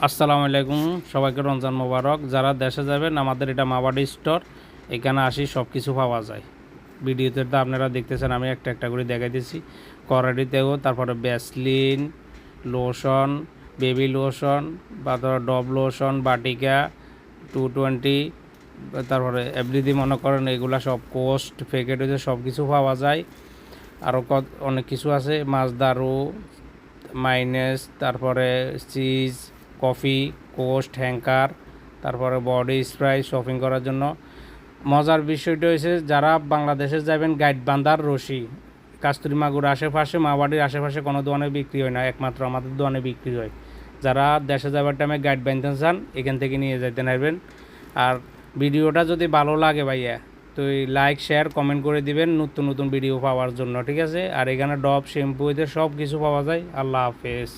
আসসালামু আলাইকুম, সবাইকে রমজান মোবারক। যারা দেশে যাবেন, আমাদের এটা মাওবাড়ি স্টোর। এখানে আসি সব কিছু পাওয়া যায়। ভিডিওতে তো আপনারা দেখতেছেন, আমি একটা একটা করে দেখাইতেছি। করাডিতেও, তারপরে ভ্যাসলিন, লোশন, বেবি লোশন, বা ধরো ডব লোশন, বাটিকা 220, তারপরে এভরিদি মনে করেন এগুলা সব কোস্ট প্যাকেট হয়েছে, সব কিছু পাওয়া যায়। আরও অনেক কিছু আছে, মাছদারু, মাইনেস, তারপরে চিজ, কফি, কোস্ট, হ্যাঙ্কার, তারপরে বডি স্প্রে শপিং করার জন্য। মজার বিষয়টা হয়েছে, যারা বাংলাদেশে যাবেন, গাইড বান্ধার রশি কাস্তুরি মাগুর আশেপাশে, মাওবাড়ির আশেপাশে কোনো দোকানে বিক্রি হয় না, একমাত্র আমাদের দোকানে বিক্রি হয়। যারা দেশে যাবার টাইমে গাইড বাঁধতে চান, এখান থেকে নিয়ে যেতে পারবেন। আর ভিডিওটা যদি ভালো লাগে ভাইয়া, তো লাইক শেয়ার কমেন্ট করে দিবেন নতুন নতুন ভিডিও পাওয়ার জন্য, ঠিক আছে? আর এখানে ডব শ্যাম্পু এদের সব কিছু পাওয়া যায়। আল্লাহ হাফেজ।